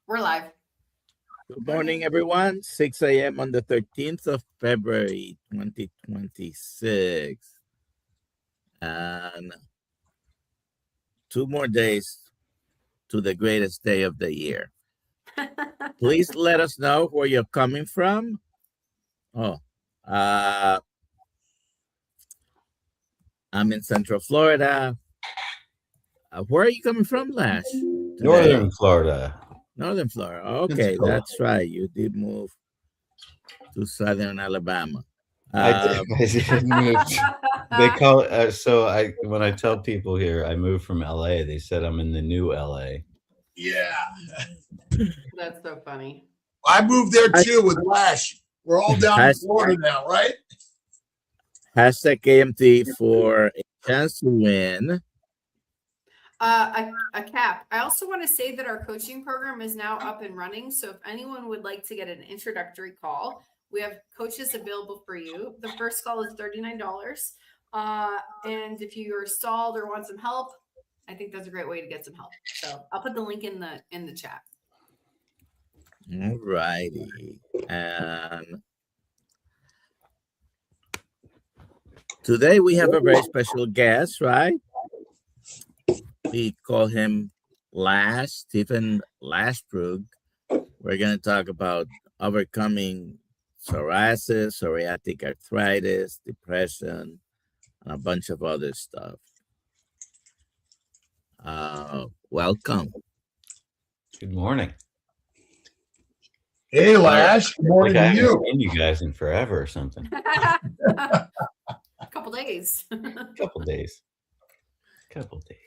We're live. Good morning, everyone. 6 a.m. on the 13th of February, 2026. And 2 more days to the greatest day of the year. Please let us know where you're coming from. I'm in Central Florida. Where are you coming from, Lash? Northern Florida. Northern Florida. Okay, Cool. That's right. You did move to Southern Alabama. I did move. They call it, when I tell people here I moved from LA, they said I'm in the new LA. Yeah. That's so funny. I moved there too with Lash. We're all down in Florida now, right? Hashtag KMT for a chance to win a cap. I also want to say that our coaching program is now up and running. So if anyone would like to get an introductory call, we have coaches available for you. The first call is $39. And if you are stalled or want some help, I think that's a great way to get some help. So I'll put the link in the chat. All righty. And today we have a very special guest, right? We call him Stephen Lashbrook. We're going to talk about overcoming psoriasis, psoriatic arthritis, depression, and a bunch of other stuff. Welcome. Good morning. Hey, Lash. Good morning to you. I haven't seen you guys in forever or something. A couple days. Couple days.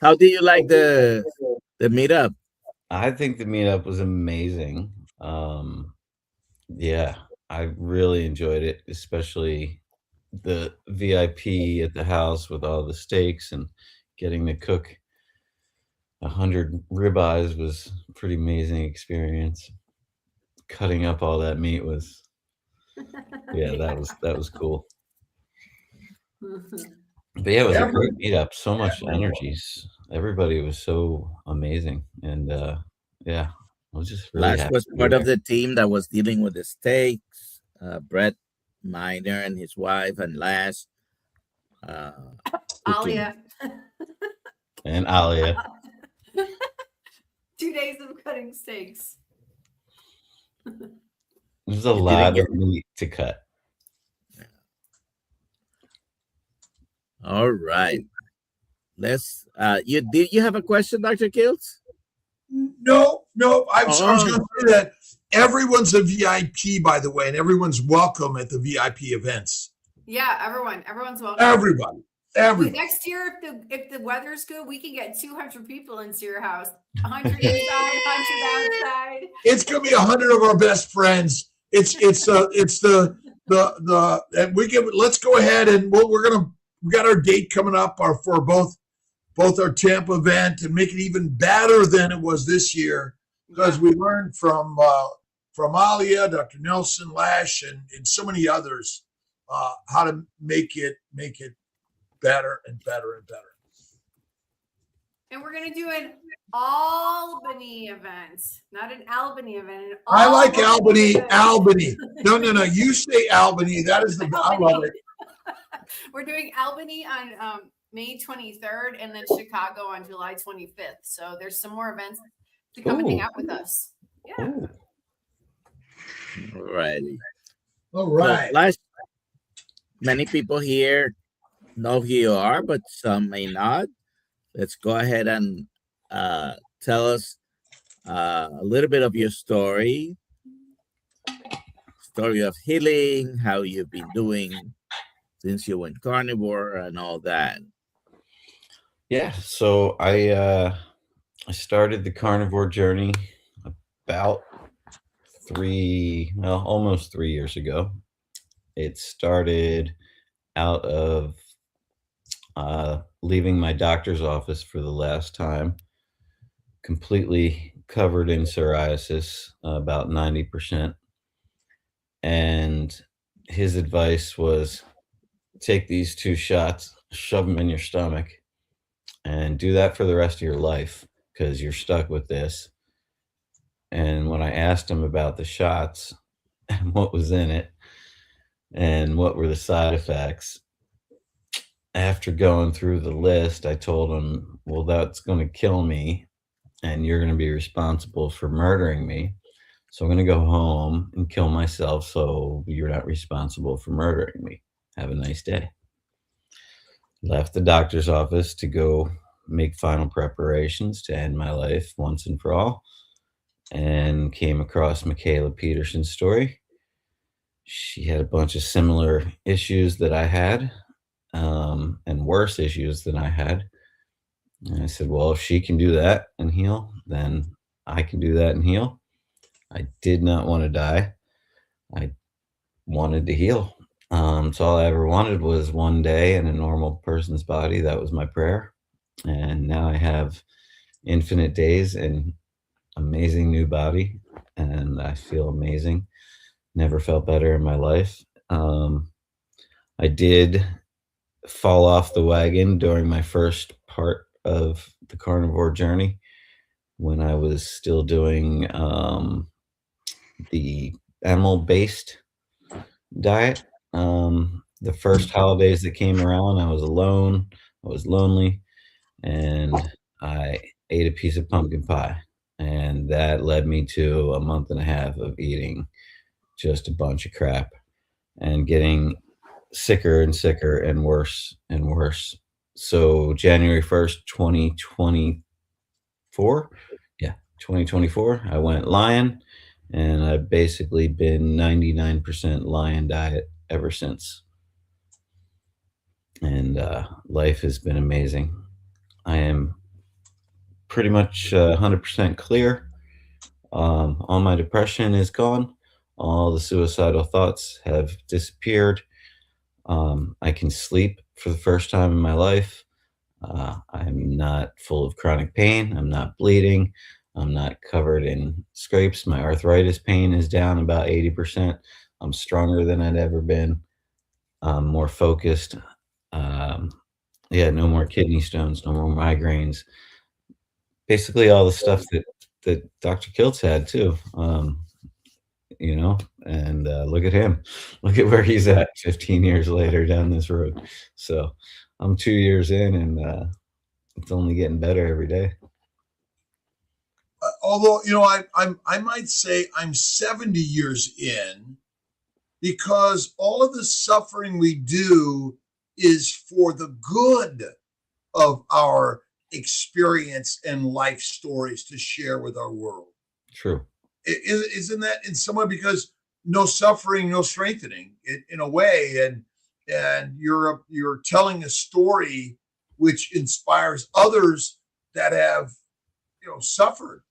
How do you like the meetup? I think the meetup was amazing. Yeah, I really enjoyed it, especially the VIP at the house with all the steaks and getting to cook 100 ribeyes was a pretty amazing experience. Cutting up all that meat was, yeah, that was cool. But yeah, it was a great meetup. So much energies. Everybody was so amazing, and yeah, I was just really Lash happy was to be part of there. the team that was dealing with the steaks. Brett Miner and his wife and Lash. Alia. And Alia. 2 days of cutting steaks. There's a lot of meat to cut. All right. Let's you have a question, Dr. Kiltz? No. I was going to say that everyone's a VIP, by the way, and everyone's welcome at the VIP events. Yeah, everyone's welcome. Everybody. Next year, if the weather's good, we can get 200 people into your house. 100 inside, 100 outside. It's going to be 100 of our best friends. Let's go ahead and we got our date coming up for both our Tampa event and make it even better than it was this year, because we learned from Alia, Dr. Nelson, Lash, and so many others how to make it better and better and better. And we're going to do an Albany event, not an Albany event. I like Albany. No. You say Albany. That is I love it. We're doing Albany on May 23rd and then Chicago on July 25th. So there's some more events to come and hang out with us. Yeah. All righty. All right. So, many people here know who you are, but some may not. Let's go ahead and tell us a little bit of your story of healing, how you've been doing since you went carnivore and all that. Yeah, so I started the carnivore journey about almost 3 years ago. It started out of leaving my doctor's office for the last time, completely covered in psoriasis, about 90%. And his advice was, take these 2 shots, shove them in your stomach, and do that for the rest of your life, because you're stuck with this. And when I asked him about the shots and what was in it and what were the side effects, after going through the list, I told him, well, that's going to kill me and you're going to be responsible for murdering me. So I'm going to go home and kill myself so you're not responsible for murdering me. Have a nice day. Left the doctor's office to go make final preparations to end my life once and for all, and came across Michaela Peterson's story. She had a bunch of similar issues that I had, and worse issues than I had. And I said, well, if she can do that and heal, then I can do that and heal. I did not want to die. I wanted to heal. So all I ever wanted was one day in a normal person's body. That was my prayer. And now I have infinite days and amazing new body. And I feel amazing. Never felt better in my life. I did fall off the wagon during my first part of the carnivore journey when I was still doing the animal-based diet. The first holidays that came around, I was alone, I was lonely, and I ate a piece of pumpkin pie. And that led me to a month and a half of eating just a bunch of crap and getting sicker and sicker and worse and worse. So January 1st, 2024, I went lion, and I've basically been 99% lion diet ever since. And life has been amazing. I am pretty much 100% clear. All my depression is gone. All the suicidal thoughts have disappeared. I can sleep for the first time in my life. I'm not full of chronic pain. I'm not bleeding. I'm not covered in scrapes. My arthritis pain is down about 80%. I'm stronger than I'd ever been. I'm more focused. No more kidney stones, no more migraines. Basically all the stuff that Dr. Kiltz had too. And look at him. Look at where he's at 15 years later down this road. So I'm 2 years in, and it's only getting better every day. Although, I might say I'm 70 years in, because all of the suffering we do is for the good of our experience and life stories to share with our world. True. Isn't that in some way? Because no suffering, no strengthening, in a way, and you're telling a story which inspires others that have suffered.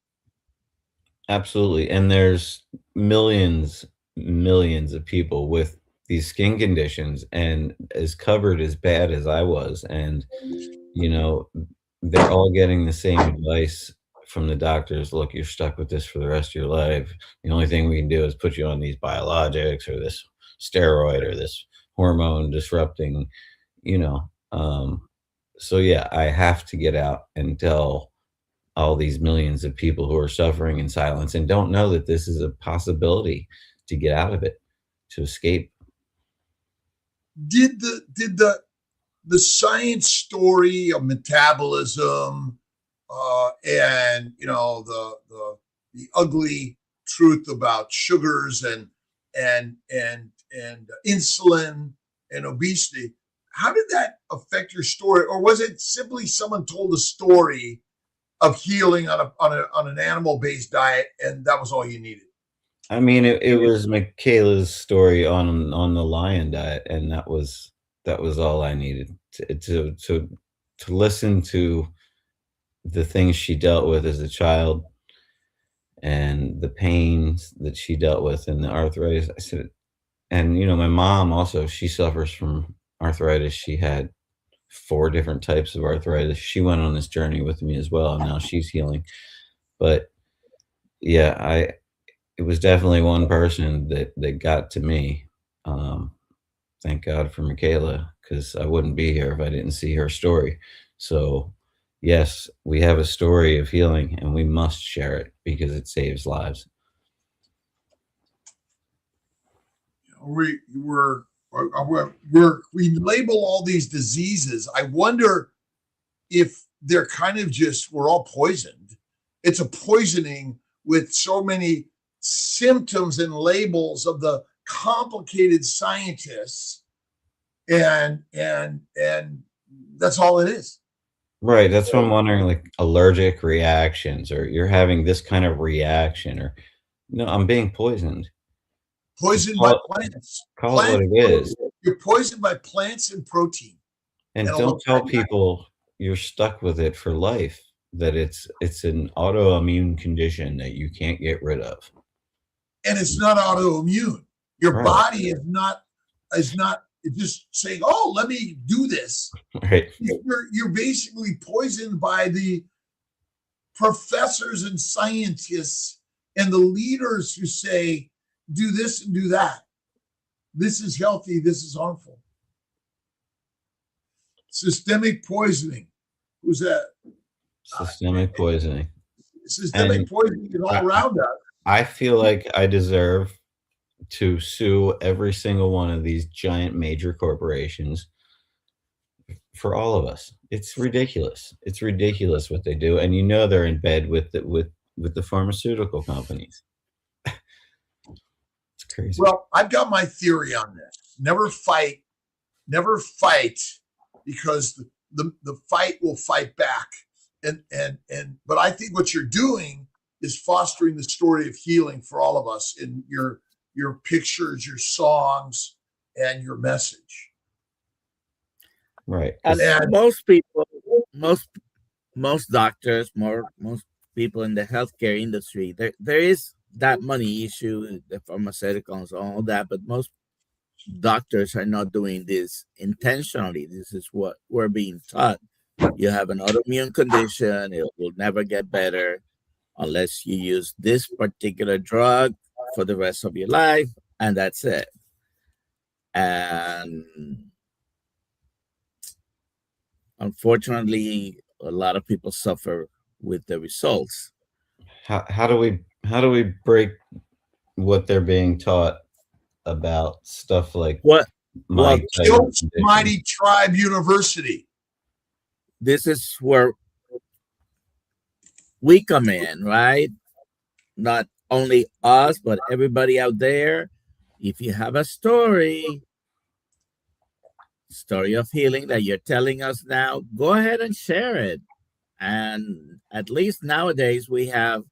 Absolutely. And there's millions of people with these skin conditions and as covered as bad as I was, and they're all getting the same advice from the doctors. Look, you're stuck with this for the rest of your life. The only thing we can do is put you on these biologics or this steroid or this hormone disrupting, so yeah, I have to get out and tell all these millions of people who are suffering in silence and don't know that this is a possibility to get out of it, to escape. Did the science story of metabolism and the ugly truth about sugars and insulin and obesity, how did that affect your story? Or was it simply someone told a story of healing on an animal-based diet, and that was all you needed? I mean, it was Michaela's story on the lion diet, and that was all I needed to listen to the things she dealt with as a child and the pains that she dealt with and the arthritis. I said, and my mom also, she suffers from arthritis. She had 4 different types of arthritis. She went on this journey with me as well, and now she's healing. But yeah, it was definitely one person that got to me. Thank God for Michaela, because I wouldn't be here if I didn't see her story. So yes, we have a story of healing and we must share it because it saves lives. We label all these diseases. I wonder if they're kind of just, we're all poisoned. It's a poisoning with so many symptoms and labels of the complicated scientists, and that's all it is. Right. That's what I'm wondering, like allergic reactions, or you're having this kind of reaction, or no, I'm being poisoned. Poisoned by plants. Call it what it is. You're poisoned by plants and protein. And don't tell people you're stuck with it for life, that it's an autoimmune condition that you can't get rid of. And it's not autoimmune. Your body is not just saying, oh, let me do this. Right. You're basically poisoned by the professors and scientists and the leaders who say, do this and do that. This is healthy. This is harmful. Systemic poisoning. Who's that? Systemic poisoning. Systemic poisoning is all around us. I feel like I deserve to sue every single one of these giant major corporations for all of us. It's ridiculous. It's ridiculous what they do. And you know they're in bed with the pharmaceutical companies. It's crazy. Well, I've got my theory on this. Never fight, because the fight will fight back. But I think what you're doing is fostering the story of healing for all of us in your pictures, your songs, and your message. Right. And most people, most doctors, most people in the healthcare industry, there is that money issue, the pharmaceuticals, all that, but most doctors are not doing this intentionally. This is what we're being taught. You have an autoimmune condition, it will never get better unless you use this particular drug for the rest of your life, and that's it. And unfortunately, a lot of people suffer with the results. How do we break what they're being taught about stuff like what? Kiltz Mighty Tribe University. This is where we come in, right? Not only us, but everybody out there. If you have a story of healing that you're telling us now, go ahead and share it. And at least nowadays we have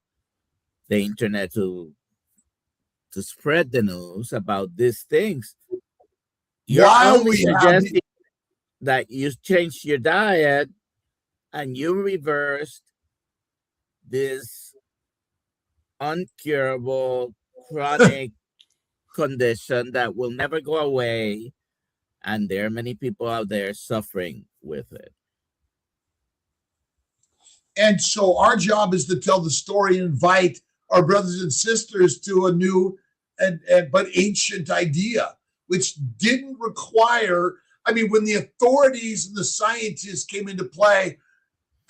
the internet to spread the news about these things. You're only suggesting that you change your diet and you reversed this uncurable chronic condition that will never go away, and there are many people out there suffering with it. And so our job is to tell the story and invite our brothers and sisters to a new but ancient idea, which didn't require, when the authorities and the scientists came into play,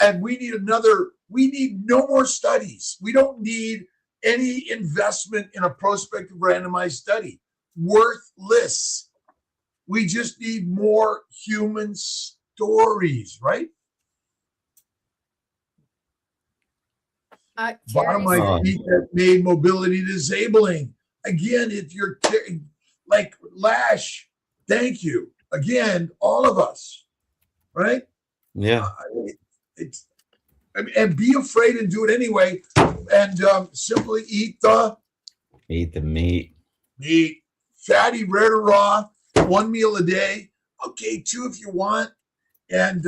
and we need no more studies. We don't need any investment in a prospective randomized study. Worthless. We just need more human stories, right? Bottom line, feet that made mobility disabling. Again, if you're like Lash, thank you. Again, all of us, right? Yeah. And be afraid and do it anyway. And simply eat the meat. Meat. Fatty, red or raw, 1 meal a day. Okay, 2 if you want. And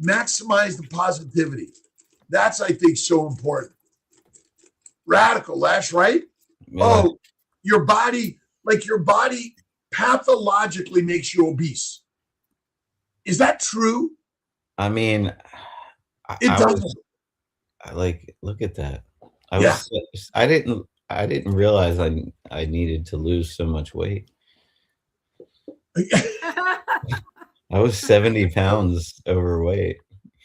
maximize the positivity. That's, I think, so important. Radical, Lash, right? Yeah. Oh, your body pathologically makes you obese. Is that true? It doesn't. Look at that. I didn't realize I needed to lose so much weight. I was 70 pounds overweight.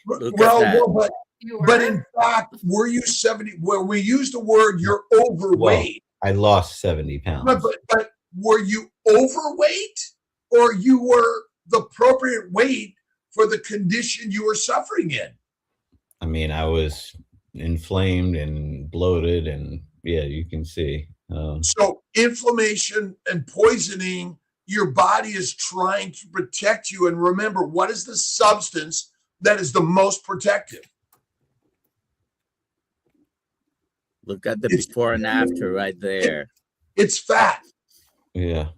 Look well, at that. well, You but were? in fact, were you 70? Well, we use the word you're overweight. I lost 70 pounds. But were you overweight, or you were the appropriate weight for the condition you were suffering in? I mean, I was inflamed and bloated, and yeah, you can see. So inflammation and poisoning, your body is trying to protect you. And remember, what is the substance that is the most protective? Look at the It's- before and after right there. It's fat. Yeah.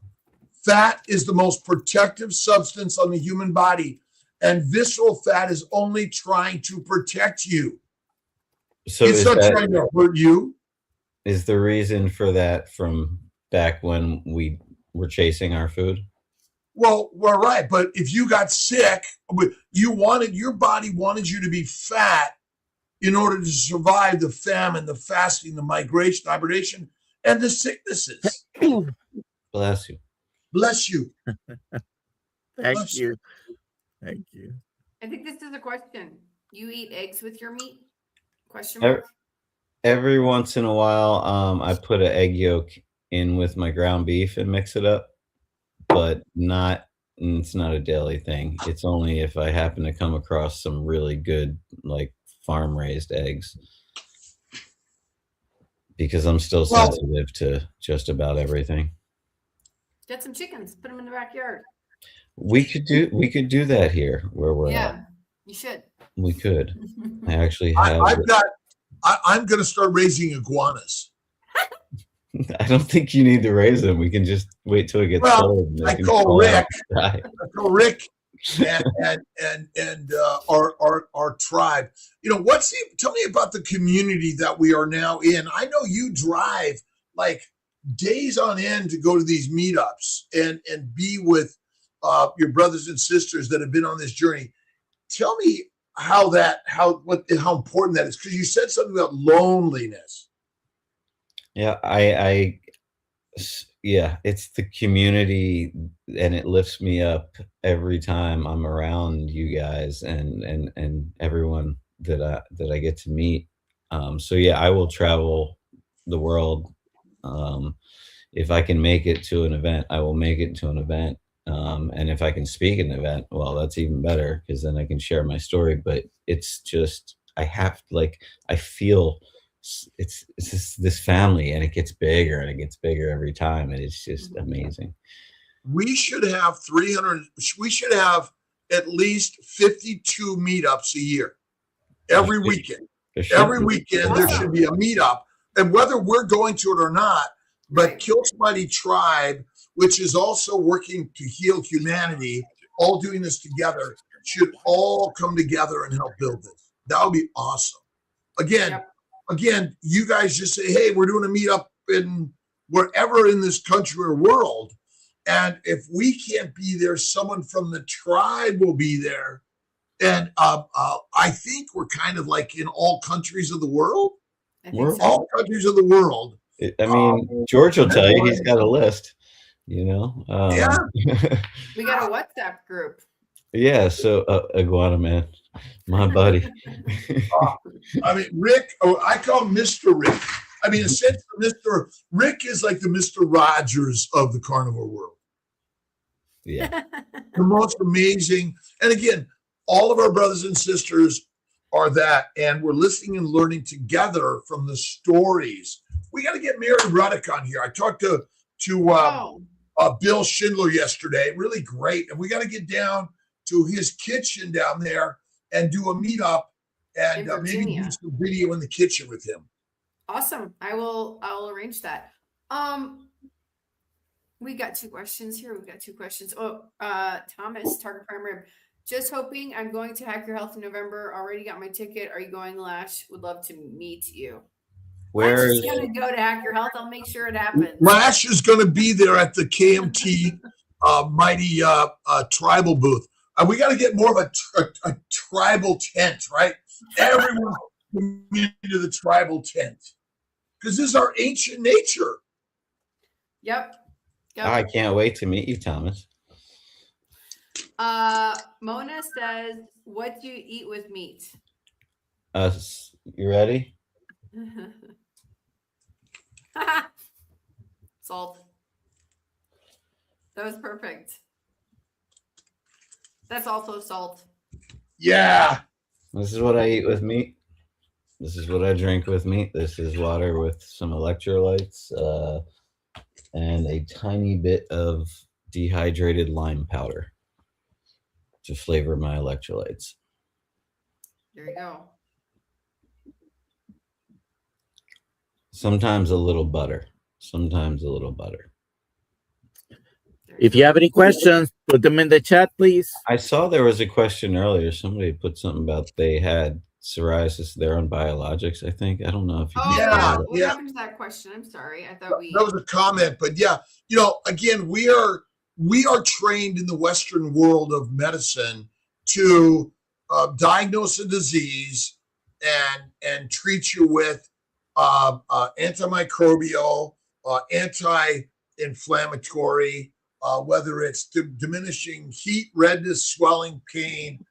Fat is the most protective substance on the human body. And visceral fat is only trying to protect you. So It's not trying to hurt you. is the reason for that from back when we were chasing our food? Well, right. But if you got sick, your body wanted you to be fat in order to survive the famine, the fasting, the migration, hibernation, and the sicknesses. Bless you. Bless you. Thank you. Thank you. I think this is a question. You eat eggs with your meat? Question Every, mark. every once in a while, I put an egg yolk in with my ground beef and mix it up, but it's not a daily thing. It's only if I happen to come across some really good, like, farm raised eggs, because I'm still sensitive to just about everything. Get some chickens. Put them in the backyard. We could do that here where we're Yeah, at. you should. We could. I actually have. I'm going to start raising iguanas. I don't think you need to raise them. We can just wait till it gets cold. I call Rick and our tribe. Tell me about the community that we are now in. I know you drive like days on end to go to these meetups and be with your brothers and sisters that have been on this journey. Tell me how important that is, because you said something about loneliness. Yeah, yeah, it's the community, and it lifts me up every time I'm around you guys and everyone that I get to meet. So yeah, I will travel the world. If I can make it to an event, I will make it to an event. And if I can speak at an event, well, that's even better, because then I can share my story. But it's just, I feel it's just this family, and it gets bigger and it gets bigger every time. And it's just amazing. We should have at least 52 meetups a year. Every weekend. Every weekend there should be a meetup. And whether we're going to it or not, but Kiltz Mighty Tribe, which is also working to heal humanity, all doing this together, should all come together and help build this. That would be awesome. Again, you guys just say, hey, we're doing a meetup in wherever in this country or world. And if we can't be there, someone from the tribe will be there. And I think we're kind of like in all countries of the world. All countries of the world. I mean, George will tell you, he's got a list, Yeah. We got a WhatsApp group. Yeah, so Iguana Man, my buddy. I mean, Rick, I call him Mr. Rick. I mean, essentially, Mr. Rick is like the Mr. Rogers of the carnivore world. Yeah. The most amazing. And again, all of our brothers and sisters are that, and we're listening and learning together from the stories. We got to get Mary Ruddick on here. I talked to Bill Schindler yesterday. Really great. And we got to get down to his kitchen down there and do a meetup and maybe do some video in the kitchen with him. Awesome. I'll arrange that. We got two questions here. Thomas, target prime rib. Just hoping. I'm going to Hack Your Health in November. Already got my ticket. Are you going, Lash? Would love to meet you. Where is going to go to Hack Your Health? I'll make sure it happens. Lash is going to be there at the KMT Mighty Tribal booth. We got to get more of a tribal tent, right? Everyone can meet into the tribal tent, because this is our ancient nature. Yep. I can't wait to meet you, Thomas. Mona says, what do you eat with meat? You ready? Salt. That was perfect. That's also salt. Yeah. This is what I eat with meat. This is what I drink with meat. This is water with some electrolytes and a tiny bit of dehydrated lime powder to flavor my electrolytes. There you go. Sometimes a little butter. Sometimes a little butter. If you have any questions, put them in the chat, please. I saw there was a question earlier. Somebody put something about they had psoriasis. They're on biologics, I think. I don't know if you can yeah. What Yeah. happened to that question? I'm sorry. I thought we. That was a comment, but yeah, again, we are trained in the Western world of medicine to diagnose a disease and treat you with antimicrobial, anti-inflammatory, whether it's diminishing heat, redness, swelling, pain,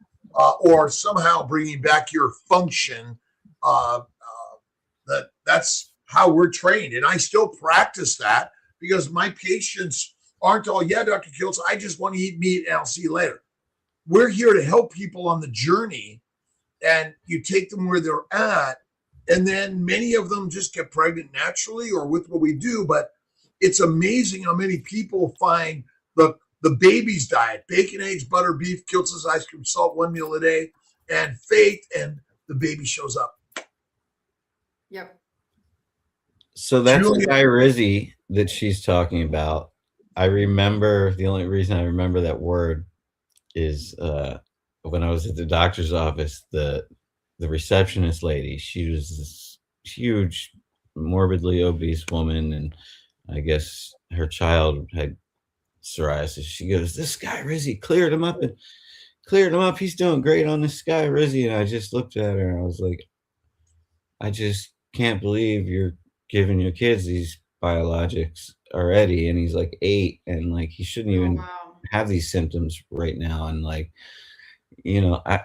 or somehow bringing back your function. That's how we're trained. And I still practice that because my patients aren't all, yeah, Dr. Kiltz, I just want to eat meat and I'll see you later. We're here to help people on the journey, and you take them where they're at. And then many of them just get pregnant naturally or with what we do. But it's amazing how many people find the baby's diet, bacon, eggs, butter, beef, Kiltz's ice cream, salt, 1 meal a day, and faith, and the baby shows up. Yep. So that's Guy Rizzi that she's talking about. I remember, the only reason I remember that word is when I was at the doctor's office, the receptionist lady, she was this huge, morbidly obese woman, and I guess her child had psoriasis. She goes, this Guy Rizzi cleared him up. He's doing great on this Guy Rizzi. And I just looked at her and I was like, I just can't believe you're giving your kids these biologics already. And he's like 8, and like he shouldn't even have these symptoms right now. And like,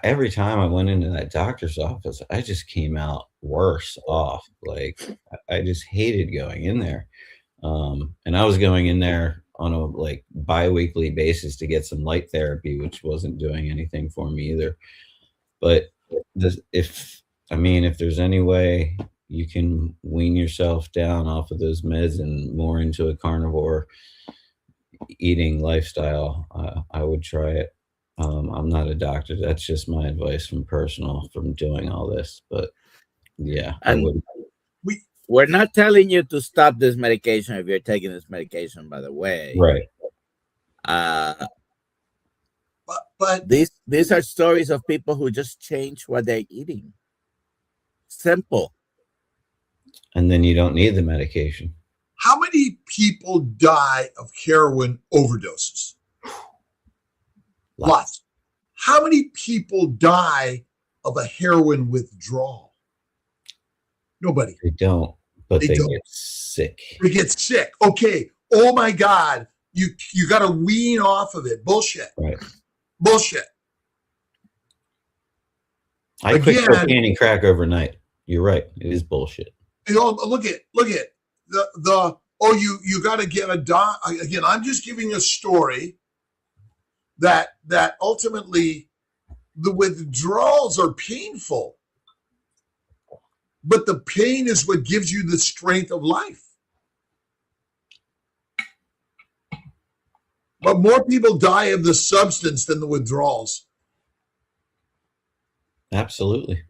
every time I went into that doctor's office, I just came out worse off. Like I just hated going in there. And I was going in there on a bi-weekly basis to get some light therapy, which wasn't doing anything for me either. But if there's any way you can wean yourself down off of those meds and more into a carnivore eating lifestyle, I would try it. I'm not a doctor. That's just my advice from doing all this. But yeah, and I would. We're not telling you to stop this medication if you're taking this medication, by the way. Right. But these are stories of people who just change what they're eating. Simple. And then you don't need the medication. How many people die of heroin overdoses? Lots. How many people die of a heroin withdrawal? Nobody. They don't, but they don't. Get sick. They get sick. Okay. Oh my God. You got to wean off of it. Bullshit. Right. Bullshit. I quit cocaine and crack overnight. You're right. It is bullshit. Look at you got to get again. I'm just giving a story that ultimately the withdrawals are painful, but the pain is what gives you the strength of life. But more people die of the substance than the withdrawals. Absolutely.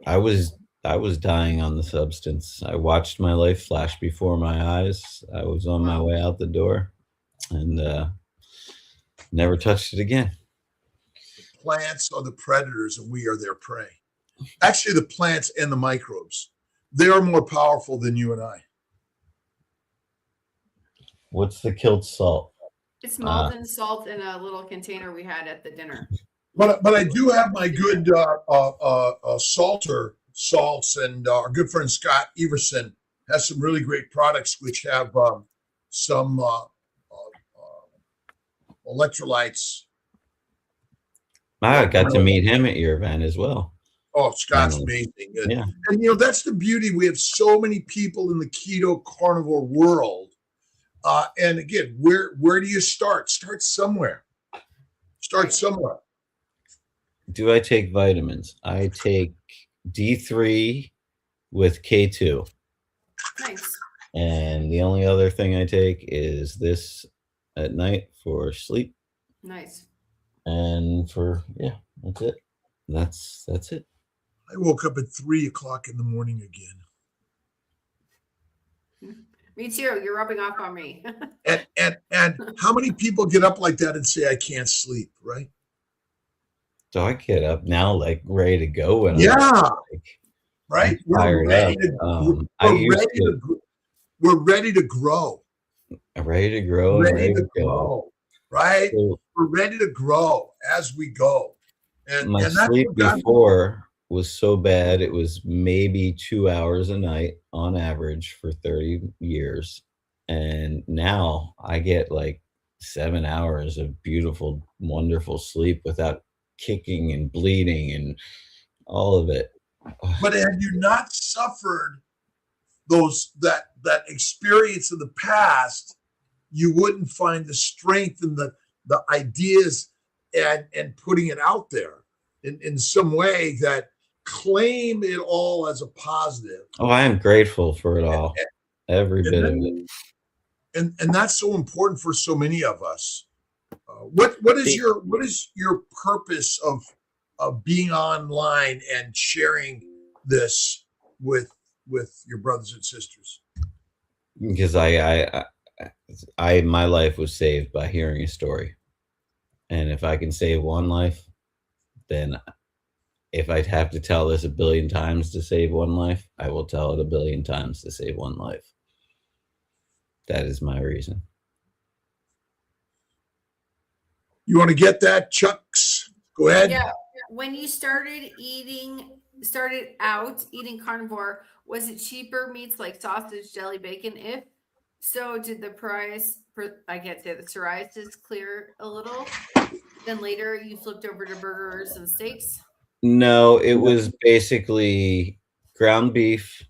I was dying on the substance. I watched my life flash before my eyes. I was on my way out the door and never touched it again. The plants are the predators and we are their prey. Actually, the plants and the microbes, they are more powerful than you and I. What's the Kiltz salt? It's Malden salt in a little container we had at the dinner. But I do have my good salts, and our good friend Scott Everson has some really great products which have some electrolytes I got to meet him at your event as well. Oh, Scott's Finally. amazing. Yeah. And that's the beauty. We have so many people in the keto carnivore world. And again, where do you start? Start somewhere. Start somewhere. Do I take vitamins? I take D3 with K2. Nice. And the only other thing I take is this at night for sleep. Nice. And that's it. That's it. I woke up at 3 o'clock in the morning again. Me too. You're rubbing off on me. And how many people get up like that and say, I can't sleep, right? So I get up now, like ready to go. When right. We're ready to grow. Ready to grow. Ready to grow. Right. So, we're ready to grow as we go. And my sleep before was so bad, it was maybe 2 hours a night on average for 30 years. And now I get like 7 hours of beautiful, wonderful sleep without kicking and bleeding and all of it. But had you not suffered that experience of the past, you wouldn't find the strength and the ideas and putting it out there in some way that claim it all as a positive. Oh, I am grateful for it all. Every bit of it. And that's so important for so many of us. What is your purpose of being online and sharing this with your brothers and sisters? Because my life was saved by hearing a story. And if I can save one life, then if I'd have to tell this 1 billion times to save one life, I will tell it 1 billion times to save one life. That is my reason. You want to get that, Chucks? Go ahead. Yeah. When you started out eating carnivore, was it cheaper meats like sausage, jelly, bacon? If so, did the price I can't say the psoriasis clear a little? Then later you flipped over to burgers and steaks? No, it was basically ground beef.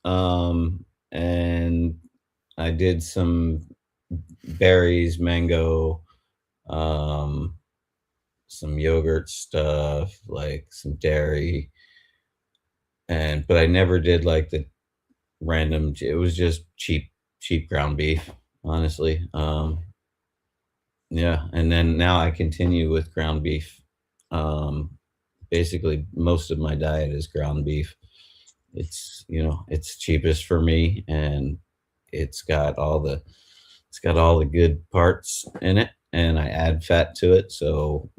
And I did some berries, mango, some yogurt stuff, like some dairy. But I never did like the random, it was just cheap ground beef, honestly. Yeah. And then now I continue with ground beef. Basically most of my diet is ground beef. It's, it's cheapest for me, and it's got all the good parts in it, and I add fat to it. So,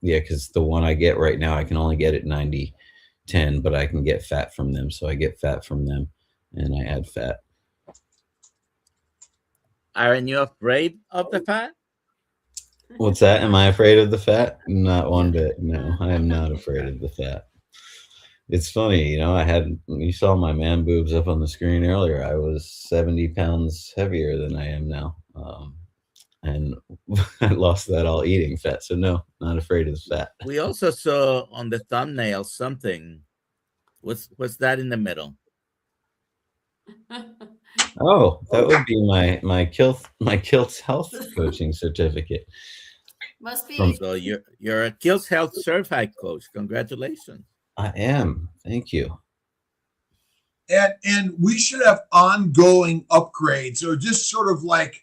because the one I get right now, I can only get it 90-10, but I can get fat from them. So I get fat from them and I add fat. Aren't you afraid of the fat? What's that? Am I afraid of the fat? Not one bit. No, I am not afraid of the fat. It's funny, you saw my man boobs up on the screen earlier. I was 70 pounds heavier than I am now. And I lost that all eating fat. So no, not afraid of the fat. We also saw on the thumbnail something. What's that in the middle? Oh, that would be my Kiltz health coaching certificate. Must be. So you're a Kiltz Health certified coach. Congratulations. I am. Thank you. And we should have ongoing upgrades, or just sort of like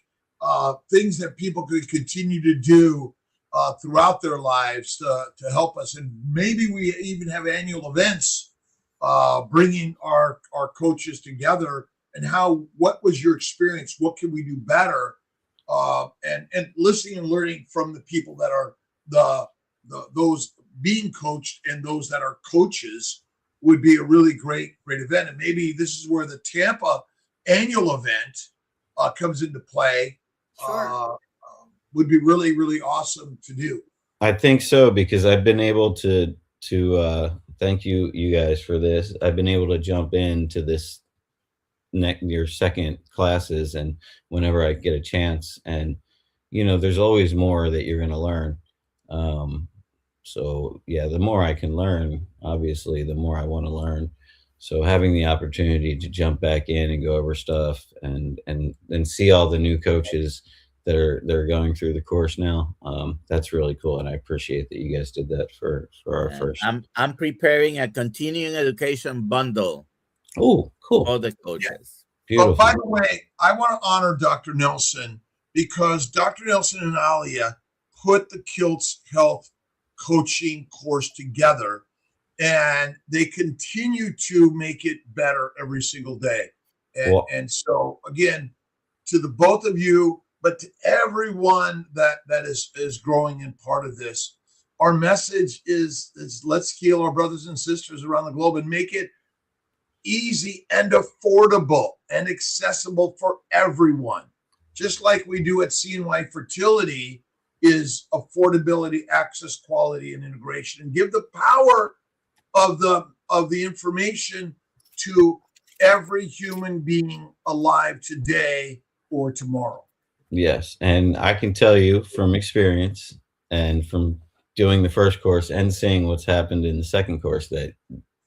things that people could continue to do throughout their lives to help us. And maybe we even have annual events bringing our coaches together. And what was your experience? What can we do better? And listening and learning from the people that are those being coached and those that are coaches would be a really great event. And maybe this is where the Tampa annual event comes into play. Sure. Would be really, really awesome to do. I think so, because I've been able to thank you guys for this. I've been able to jump into this your second classes, and whenever I get a chance, and there's always more that you're going to learn. So yeah, the more I can learn, obviously, the more I want to learn. So having the opportunity to jump back in and go over stuff and see all the new coaches that are going through the course now, that's really cool, and I appreciate that you guys did that for our And first. I'm preparing a continuing education bundle Oh, cool. for the coaches. Beautiful. But by the way, I want to honor Dr. Nelson because Dr. Nelson and Alia put the Kiltz Health coaching course together, and they continue to make it better every single day. And, Well- and so again, to the both of you, but to everyone that is growing in part of this, our message is let's heal our brothers and sisters around the globe and make it easy and affordable and accessible for everyone. Just like we do at CNY Fertility is affordability, access, quality, and integration, and give the power of the information to every human being alive today or tomorrow. Yes, and I can tell you from experience and from doing the first course and seeing what's happened in the second course that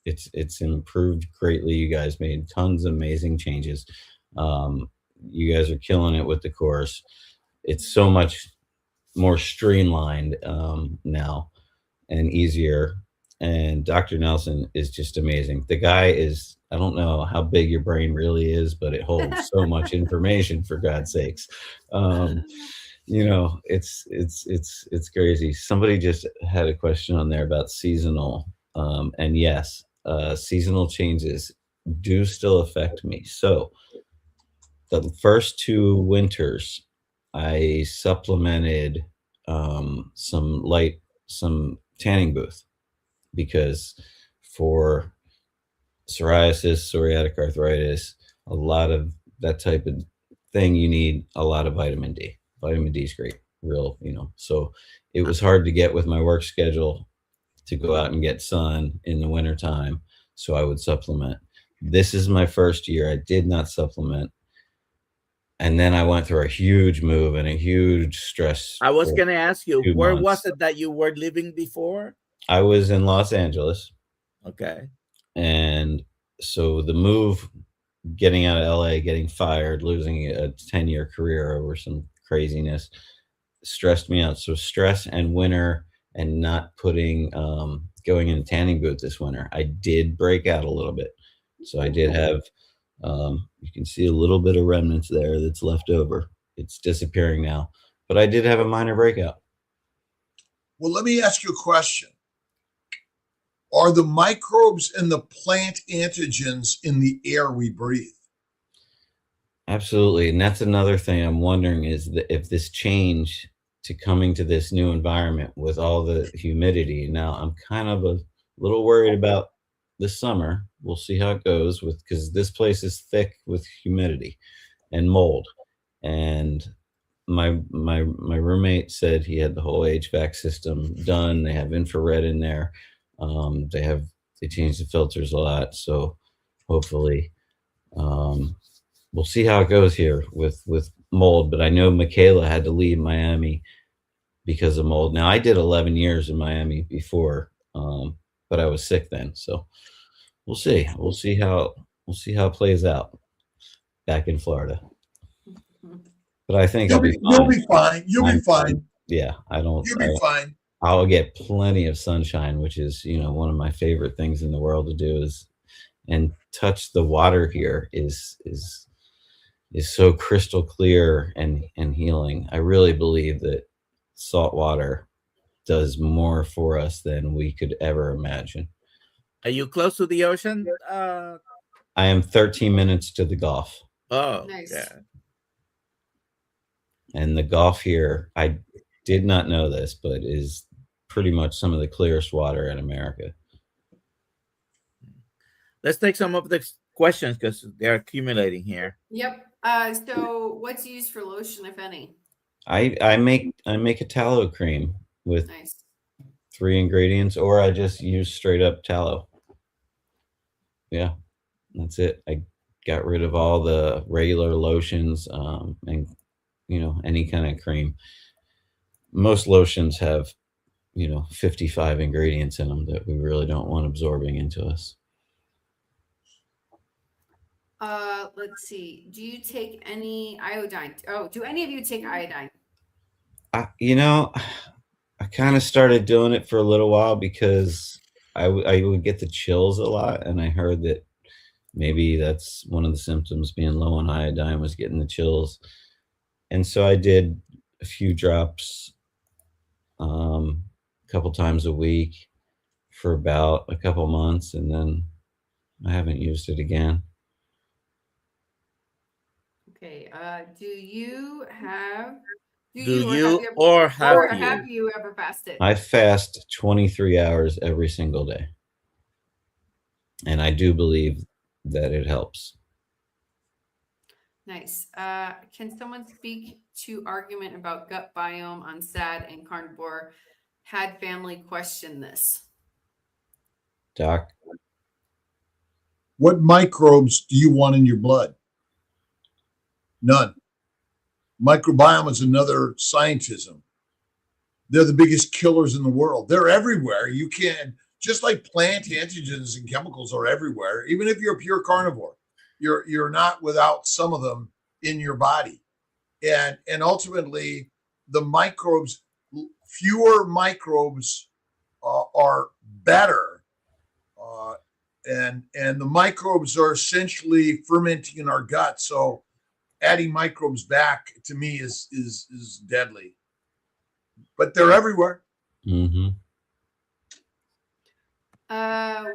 it's improved greatly. You guys made tons of amazing changes. You guys are killing it with the course. It's so much more streamlined now and easier. And Dr. Nelson is just amazing. The guy is, I don't know how big your brain really is, but it holds so much information, for God's sakes. You know, it's crazy. Somebody just had a question on there about seasonal. And yes, seasonal changes do still affect me. So the first 2 winters, I supplemented some tanning booth, because for psoriasis, psoriatic arthritis, a lot of that type of thing, you need a lot of vitamin D. Vitamin D is great, real, you know. So it was hard to get with my work schedule to go out and get sun in the wintertime. So I would supplement. This is my first year. I did not supplement. And then I went through a huge move and a huge stress. I was going to ask you, 2 where months. was it that you were living before? I was in Los Angeles. Okay. And so the move, getting out of LA, getting fired, losing a 10-year career over some craziness, stressed me out. So stress and winter and not putting, going in a tanning booth this winter, I did break out a little bit. So I did have, you can see a little bit of remnants there that's left over. It's disappearing now, but I did have a minor breakout. Well, let me ask you a question. Are the microbes and the plant antigens in the air we breathe? Absolutely. And that's another thing I'm wondering is that if this change to coming to this new environment with all the humidity, now I'm kind of a little worried about the summer. We'll see how it goes with, because this place is thick with humidity and mold. And my roommate said he had the whole HVAC system done. They have infrared in there. They change the filters a lot. So hopefully, we'll see how it goes here with mold. But I know Michaela had to leave Miami because of mold. Now I did 11 years in Miami before, but I was sick then. So we'll see. We'll see how it plays out back in Florida. But I think You'll be fine. You'll be fine. Yeah, You'll be fine. I'll get plenty of sunshine, which is, you know, one of my favorite things in the world to do is, and touch the water here is so crystal clear and healing. I really believe that salt water does more for us than we could ever imagine. Are you close to the ocean? I am 13 minutes to the Gulf. Oh, Nice. yeah. And the Gulf here, I did not know this, but is pretty much some of the clearest water in America. Let's take some of the questions because they're accumulating here. Yep. So what's used for lotion, if any? I make a tallow cream with Nice. 3 ingredients, or I just use straight up tallow. Yeah, that's it. I got rid of all the regular lotions, and you know, any kind of cream. Most lotions have 55 ingredients in them that we really don't want absorbing into us. Let's see. Do you take any iodine? Oh, do any of you take iodine? I kind of started doing it for a little while because I would get the chills a lot, and I heard that maybe that's one of the symptoms, being low on iodine, was getting the chills. And so I did a few drops a couple times a week for about a couple months, and then I haven't used it again. Okay. Do you have have you ever fasted? I fast 23 hours every single day, and I do believe that it helps. Nice. Can someone speak to argument about gut biome on SAD and carnivore? Had family question this. Doc? What microbes do you want in your blood? None. Microbiome is another scientism. They're the biggest killers in the world. They're everywhere. You can, just like plant antigens and chemicals are everywhere. Even if you're a pure carnivore, you're not without some of them in your body. And ultimately, the microbes, fewer microbes are better. And the microbes are essentially fermenting in our gut. So adding microbes back, to me, is deadly. But they're everywhere. Mm-hmm.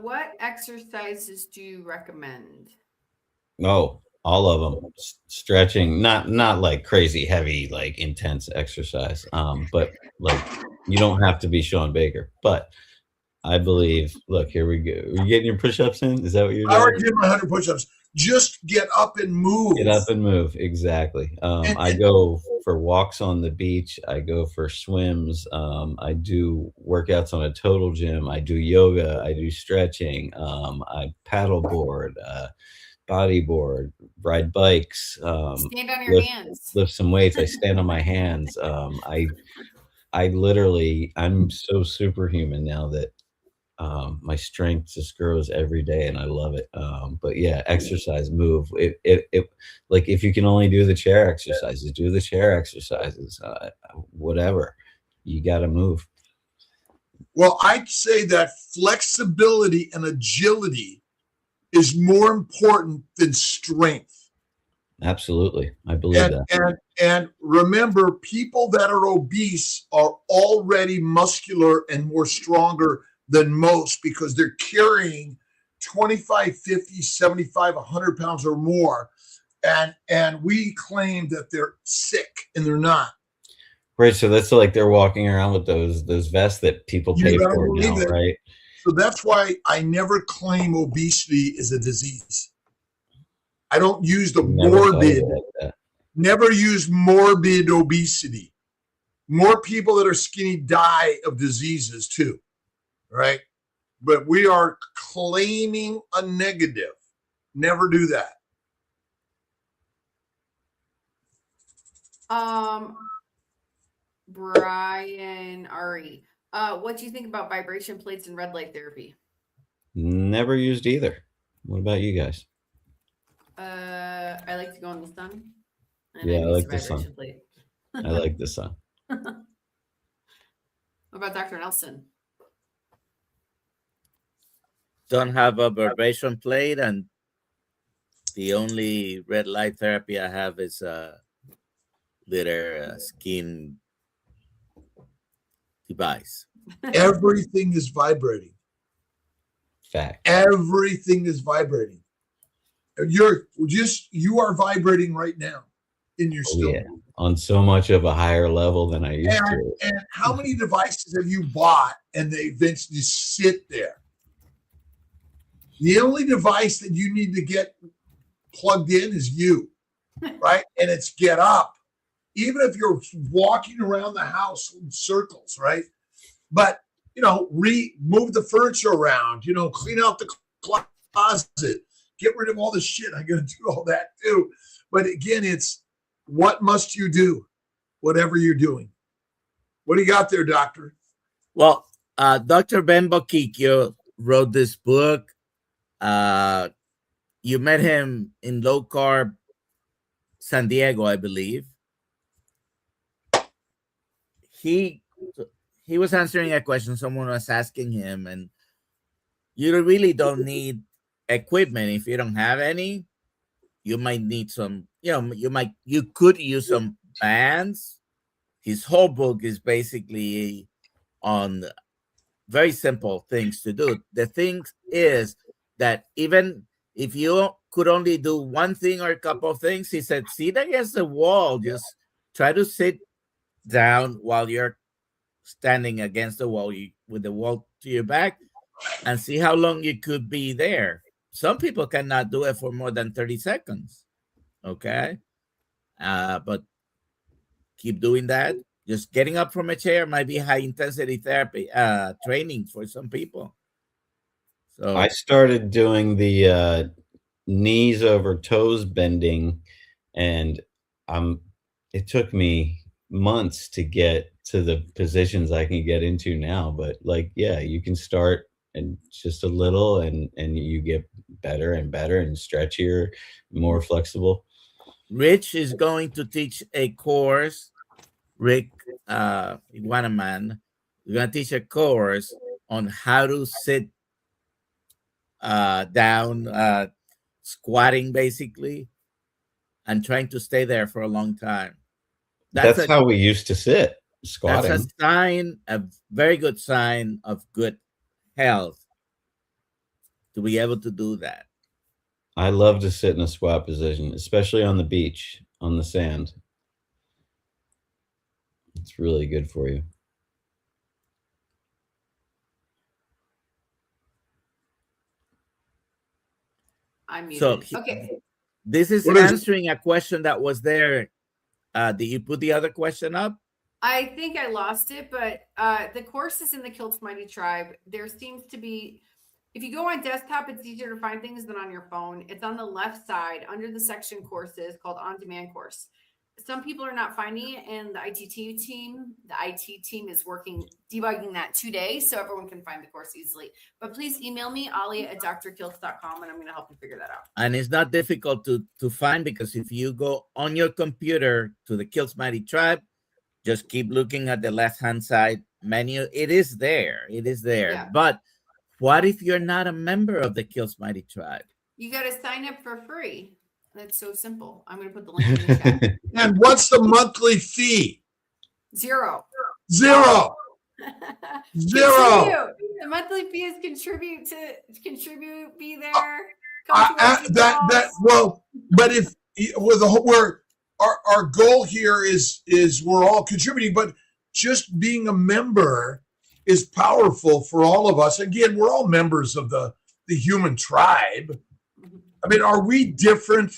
What exercises do you recommend? Oh, all of them. Stretching, not like crazy heavy, like intense exercise. But like, you don't have to be Sean Baker. But I believe, look, here we go. Are you getting your push-ups in? Is that what you're doing? I already did my 100 push-ups. Just get up and move. Get up and move. Exactly. I go for walks on the beach. I go for swims. I do workouts on a total gym. I do yoga. I do stretching. I paddleboard, bodyboard, ride bikes. Stand on your hands. Lift some weights. I stand on my hands. I literally, I'm so superhuman now that my strength just grows every day, and I love it. But yeah, exercise, move. It like, if you can only do the chair exercises, do the chair exercises. Whatever, you got to move. Well, I'd say that flexibility and agility is more important than strength. Absolutely, I believe that. And remember, people that are obese are already muscular and more stronger than most, because they're carrying 25, 50, 75, 100 pounds or more. And we claim that they're sick, and they're not. Right. So that's like they're walking around with those vests that people pay for now, right? So that's why I never claim obesity is a disease. I don't use the morbid, never use morbid obesity. More people that are skinny die of diseases too. Right? But we are claiming a negative. Never do that. Brian Ari, what do you think about vibration plates and red light therapy? Never used either. What about you guys? I like to go in the sun. And yeah, I like the sun. Plate. I like the sun. What about Dr. Nelson? Don't have a vibration plate, and the only red light therapy I have is a little skin device. Everything is vibrating. Fact. Everything is vibrating. You are vibrating right now in your stomach. Yeah, on so much of a higher level than I used to. And how many devices have you bought and they eventually sit there? The only device that you need to get plugged in is you, right? And it's get up. Even if you're walking around the house in circles, right? But, move the furniture around, clean out the closet, get rid of all the shit. I got to do all that too. But again, it's what must you do, whatever you're doing. What do you got there, doctor? Well, Dr. Ben Boquicchio wrote this book. You met him in low carb San Diego, I believe. He was answering a question someone was asking him, and you really don't need equipment if you don't have any. You might need some, you could use some bands. His whole book is basically on very simple things to do. The thing is that even if you could only do one thing or a couple of things, he said, sit against the wall. Just try to sit down while you're standing against the wall with the wall to your back and see how long you could be there. Some people cannot do it for more than 30 seconds. Okay. But keep doing that. Just getting up from a chair might be high intensity therapy training for some people. So I started doing the knees over toes bending, and it took me months to get to the positions I can get into now. But like, yeah, you can start and just a little, and you get better and better and stretchier, more flexible. Rich is going to teach a course. Rick Iguanaman, we're going to teach a course on how to sit down, squatting basically, and trying to stay there for a long time. That's how we used to sit, squatting. That's a very good sign of good health to be able to do that. I love to sit in a squat position, especially on the beach, on the sand. It's really good for you. I'm muted. So Okay. this is answering a question that was there. Did you put the other question up? I think I lost it, but the course is in the Kiltz Mighty Tribe. There seems to be, if you go on desktop, it's easier to find things than on your phone. It's on the left side under the section courses called On Demand Course. Some people are not finding it, and the IT team is working, debugging that today so everyone can find the course easily. But please email me, alia@drkiltz.com, and I'm going to help you figure that out. And it's not difficult to find, because if you go on your computer to the Kiltz Mighty Tribe, just keep looking at the left-hand side menu. It is there. It is there. Yeah. But what if you're not a member of the Kiltz Mighty Tribe? You got to sign up for free. That's so simple. I'm going to put the link in the chat. And what's the monthly fee? Zero. The monthly fee is contribute, be there. But if with the whole, our goal here is we're all contributing, but just being a member is powerful for all of us. Again, we're all members of the human tribe. I mean, are we different?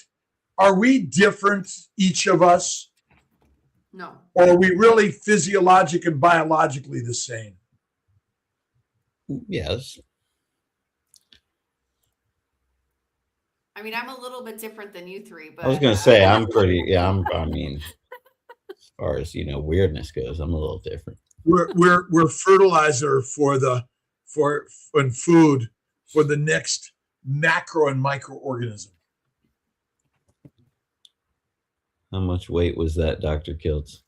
Are we different, each of us? No. Or are we really physiologically and biologically the same? Yes. I mean, I'm a little bit different than you three, but I was going to say, I'm pretty, I mean, as far as, weirdness goes, I'm a little different. We're fertilizer for food for the next macro and microorganism. How much weight was that, Dr. Kiltz?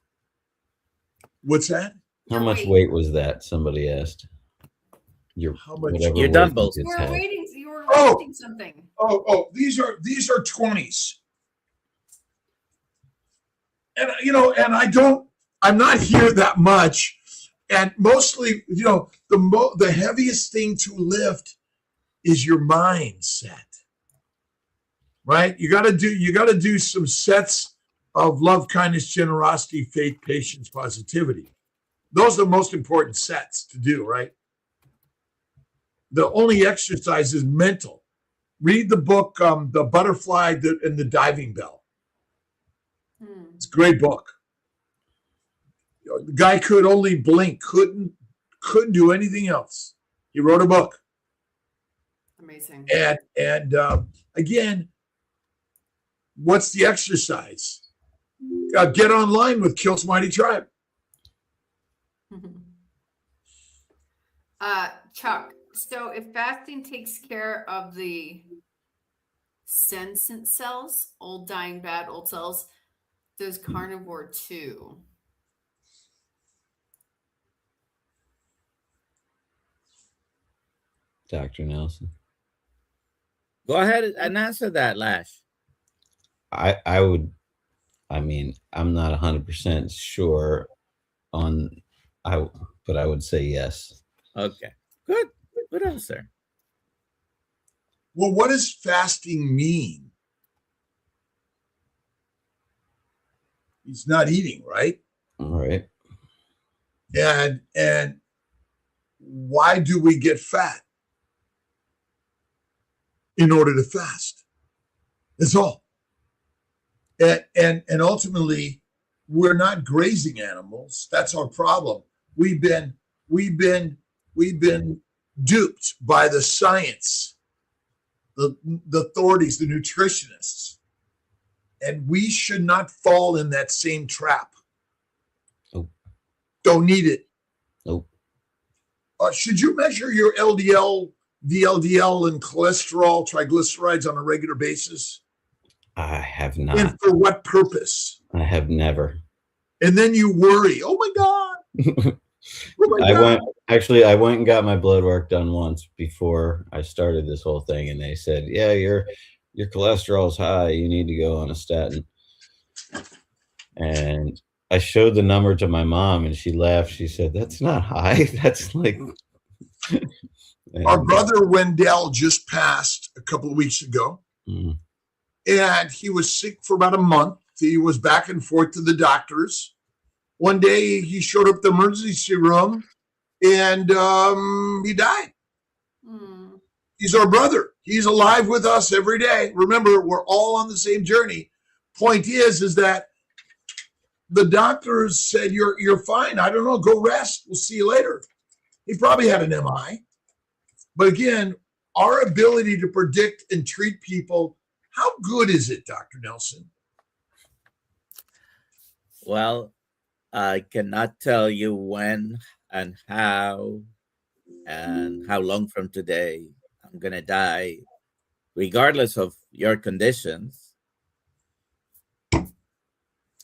What's that? How much weight was that? Somebody asked. Your dumbbells. You were waiting something. Oh, these are 20s. And I'm not here that much. And mostly, the heaviest thing to lift is your mindset. Right? You got to do some sets of love, kindness, generosity, faith, patience, positivity. Those are the most important sets to do, right? The only exercise is mental. Read the book, The Butterfly and the Diving Bell. It's a great book. The guy could only blink, couldn't do anything else. He wrote a book. Amazing. And again, what's the exercise? Get online with Kiltz Mighty Tribe. Chuck, so if fasting takes care of the senescent cells, old dying bad old cells, does carnivore too? Dr. Nelson. Go ahead and answer that, Lash. I would, I mean, I'm not 100% sure on, but I would say yes. Okay, good answer. Well, what does fasting mean? He's not eating, right? All right. And why do we get fat? In order to fast. That's all. And ultimately, we're not grazing animals. That's our problem. We've been duped by the science, the authorities, the nutritionists. And we should not fall in that same trap. Nope. Don't need it. Nope. Should you measure your LDL, VLDL, and cholesterol, triglycerides on a regular basis? I have not. And for what purpose? I have never. And then you worry, oh my God. Oh my God. I went and got my blood work done once before I started this whole thing. And they said, yeah, your cholesterol is high. You need to go on a statin. And I showed the number to my mom and she laughed. She said, that's not high. That's like. Our brother Wendell just passed a couple of weeks ago. Mm. And he was sick for about a month. He was back and forth to the doctors. One day he showed up at the emergency room and he died. Hmm. He's our brother. He's alive with us every day. Remember, we're all on the same journey. Point is that the doctors said, you're fine. I don't know. Go rest. We'll see you later. He probably had an MI. But again, our ability to predict and treat people, how good is it, Dr. Nelson? Well, I cannot tell you when and how long from today I'm going to die, regardless of your conditions.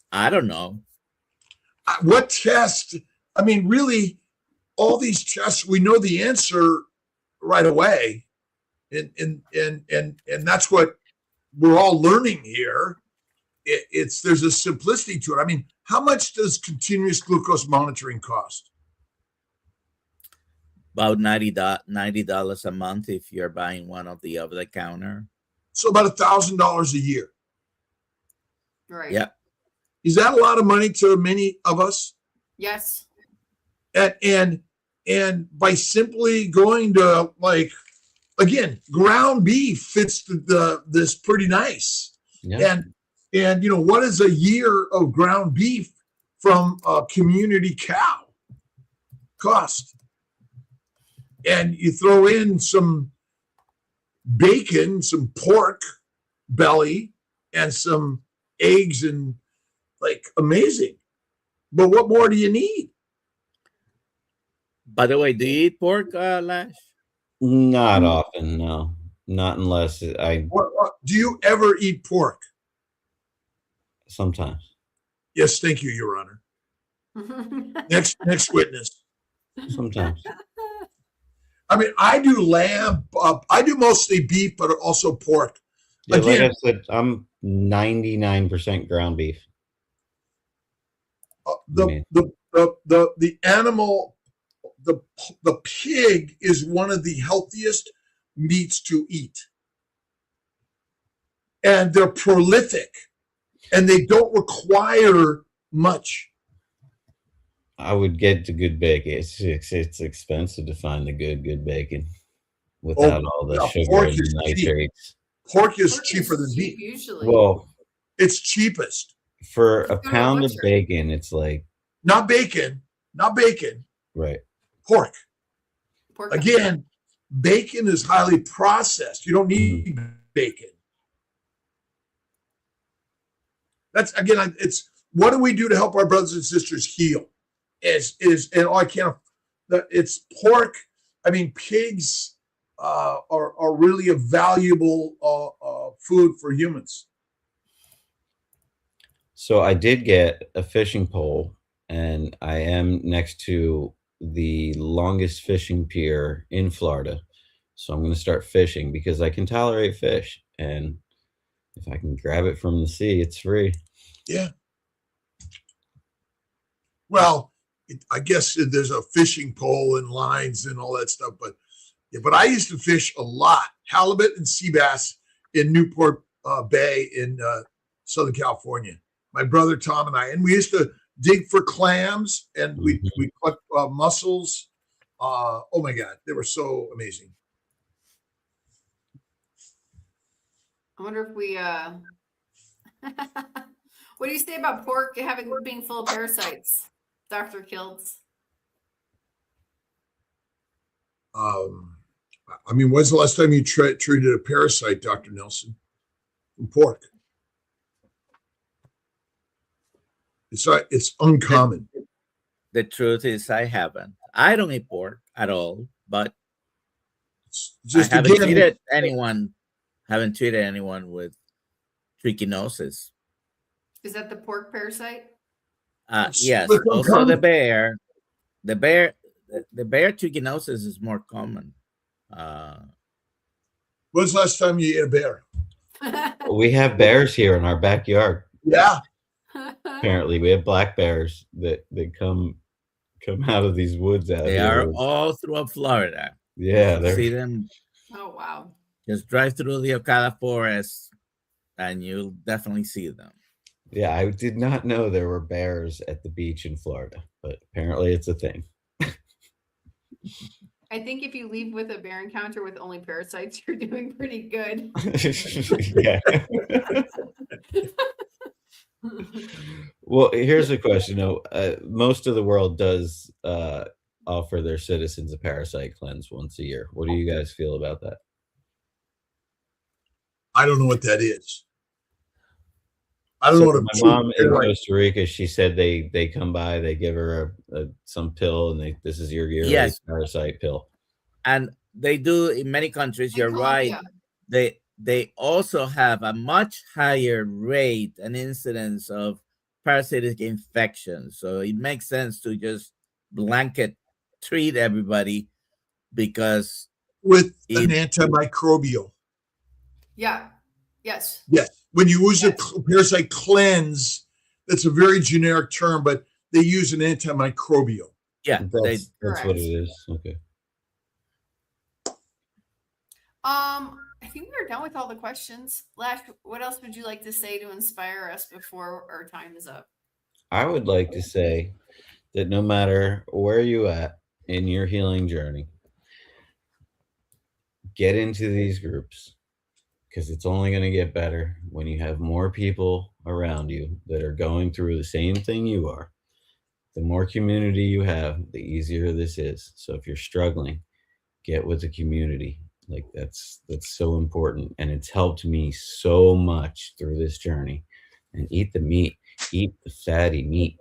I don't know. What test? I mean, really, all these tests, we know the answer right away. And that's what we're all learning here. There's a simplicity to it. I mean, how much does continuous glucose monitoring cost? About $90 a month if you're buying one of the over the counter. So about $1,000 a year. Right. Yeah. Is that a lot of money to many of us? Yes. And by simply going to, like, again, ground beef fits this pretty nice. Yeah. And what is a year of ground beef from a community cow cost? And you throw in some bacon, some pork belly, and some eggs, and like, amazing. But what more do you need? By the way, do you eat pork, Lash? Not often, no. Not unless I Do you ever eat pork? sometimes. Yes, thank you, Your Honor. Next witness. Sometimes. I mean, I do lamb. I do mostly beef, but also pork. Yeah, Again, like I said, I'm 99% ground beef. the animal, the pig is one of the healthiest meats to eat, and they're prolific, and they don't require much. I would get the good bacon. It's expensive to find the good bacon without all the sugar and the nitrates. Pork is cheaper than beef. Usually. Well, it's cheapest. for a pound of bacon, it's like Not bacon. right. Pork. Pork. Again, bacon is highly processed. You don't need bacon. That's, again, it's what do we do to help our brothers and sisters heal? It's pork, I mean, pigs are really a valuable food for humans. So I did get a fishing pole, and I am next to the longest fishing pier in Florida. So I'm going to start fishing because I can tolerate fish, and if I can grab it from the sea, it's free. Yeah. Well, I guess there's a fishing pole and lines and all that stuff, but yeah, but I used to fish a lot, halibut and sea bass in Newport Bay in Southern California. My brother Tom and I, and we used to dig for clams, and we collect mussels. Oh my God, they were so amazing. I wonder if we what do you say about pork being full of parasites, Dr. Kiltz? I mean, when's the last time you treated a parasite, Dr. Nelson? From pork. It's uncommon. The truth is, I haven't. I don't eat pork at all, but Just I haven't again, treated anyone. Haven't treated anyone with trichinosis. Is that the pork parasite? Yes. Look, Also, the bear trichinosis is more common. when's the last time you ate a bear? We have bears here in our backyard. Yeah. Apparently, we have black bears that come out of these woods. They are all throughout Florida. Yeah, You they're see them. Oh wow. Just drive through the Ocala forest, and you'll definitely see them. Yeah, I did not know there were bears at the beach in Florida, but apparently it's a thing. I think if you leave with a bear encounter with only parasites, you're doing pretty good. Yeah. Well, here's a question. Most of the world does offer their citizens a parasite cleanse once a year. What do you guys feel about that? I don't know what that is. I don't know what my mom in Costa Rica, she said they come by, they give her some pill, and this is your yearly parasite pill. And they do in many countries. You're right. They also have a much higher rate and incidence of parasitic infections. So it makes sense to just blanket treat everybody because with an antimicrobial. Yeah. Yes. Yes. When you use a parasite cleanse, that's a very generic term, but they use an antimicrobial. Yeah, that's what it is. Okay. I think we're done with all the questions. Lash, what else would you like to say to inspire us before our time is up? I would like to say that no matter where you at in your healing journey, get into these groups, because it's only going to get better when you have more people around you that are going through the same thing you are. The more community you have, the easier this is. So if you're struggling, get with the community. Like that's so important, and it's helped me so much through this journey. And eat the meat, eat the fatty meat.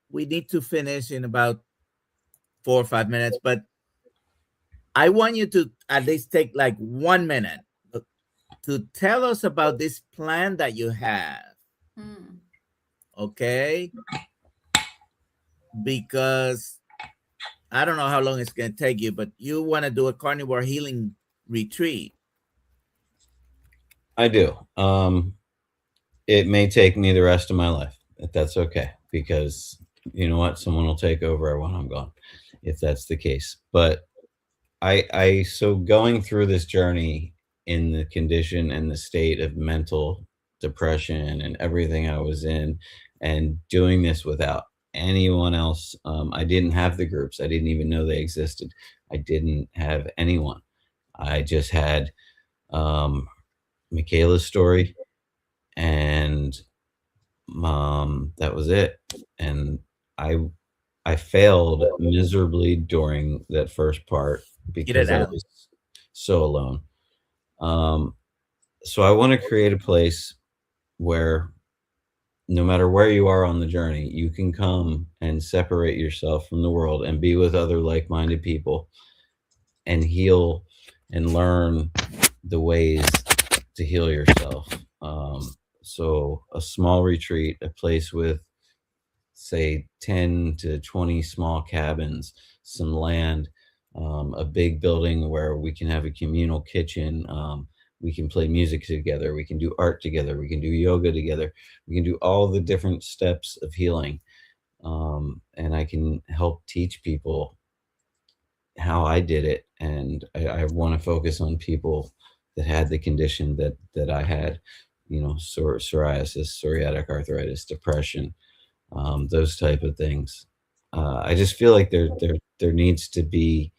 We need to finish in about 4 or 5 minutes, but I want you to at least take like 1 minute to tell us about this plan that you have. Okay? Because I don't know how long it's going to take you, but you want to do a carnivore healing retreat. I do. It may take me the rest of my life, if that's okay, because you know what? Someone will take over when I'm gone, if that's the case. But so going through this journey in the condition and the state of mental depression and everything I was in, and doing this without anyone else. I didn't have the groups. I didn't even know they existed. I didn't have anyone. I just had Michaela's story, and that was it. And I failed miserably during that first part because I was so alone. So I want to create a place where no matter where you are on the journey, you can come and separate yourself from the world and be with other like-minded people and heal and learn the ways to heal yourself. So a small retreat, a place with, say, 10 to 20 small cabins, some land, a big building where we can have a communal kitchen. We can play music together. We can do art together. We can do yoga together. We can do all the different steps of healing. And I can help teach people how I did it. And I want to focus on people that had the condition that I had, you know, psoriasis, psoriatic arthritis, depression, those type of things. I just feel like there needs to be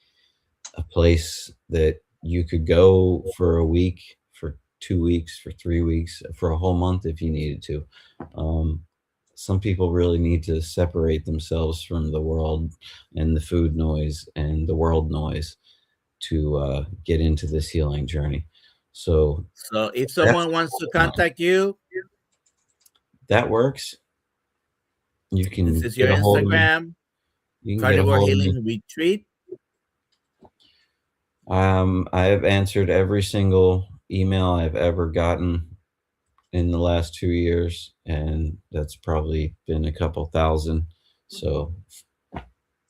a place that you could go for a week, for 2 weeks, for 3 weeks, for a whole month if you needed to. Some people really need to separate themselves from the world and the food noise and the world noise to get into this healing journey. So if someone wants to contact you, that works. You can this is your Instagram, Carnivore Healing Retreat. I have answered every single email I've ever gotten in the last 2 years, and that's probably been a couple thousand. So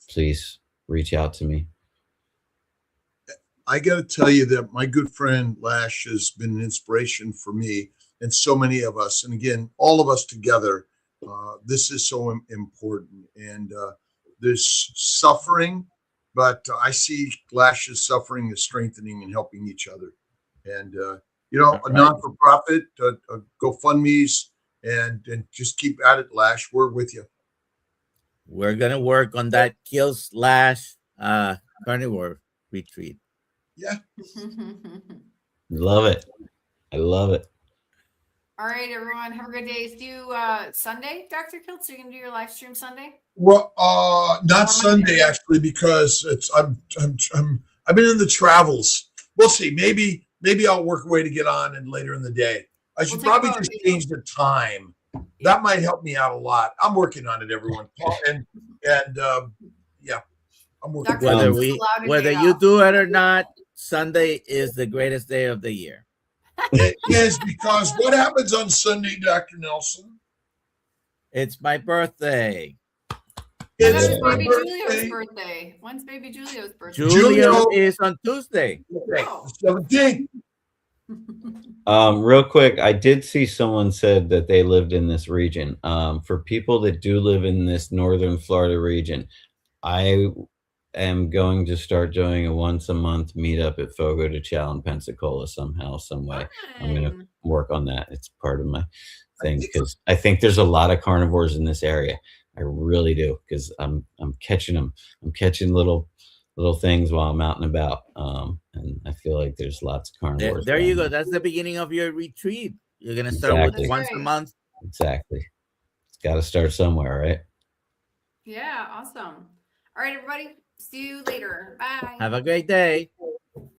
please reach out to me. I got to tell you that my good friend Lash has been an inspiration for me and so many of us. And again, all of us together, this is so important. And there's suffering, but I see Lash's suffering as strengthening and helping each other. And, you know, a non-for-profit, GoFundMe's, and just keep at it, Lash. We're with you. We're going to work on that Kiltz Carnivore Retreat. Yeah. Love it. I love it. All right, everyone. Have a good day. See you Sunday, Dr. Kiltz. Are you going to do your live stream Sunday? Well, not Sunday actually, because I've been in the travels. We'll see. Maybe I'll work a way to get on and later in the day. I should probably just change the time. That might help me out a lot. I'm working on it, everyone. Yeah, I'm working. Whether you do it or not, Sunday is the greatest day of the year. It is, because what happens on Sunday, Dr. Nelson? It's my birthday. It's baby Julio's birthday. When's baby Julio's birthday? Julio is on Tuesday. Oh. 17th. Real quick, I did see someone said that they lived in this region. For people that do live in this northern Florida region, I am going to start doing a once-a-month meetup at Fogo de Chao in Pensacola somehow, some way. I'm going to work on that. It's part of my thing, because I think there's a lot of carnivores in this area. I really do, because I'm catching them. I'm catching little things while I'm out and about, and I feel like there's lots of carnivores. There you go. That's the beginning of your retreat. You're gonna start with once a month. Exactly. It's got to start somewhere, right? Yeah, awesome. All right, everybody. See you later. Bye. Have a great day.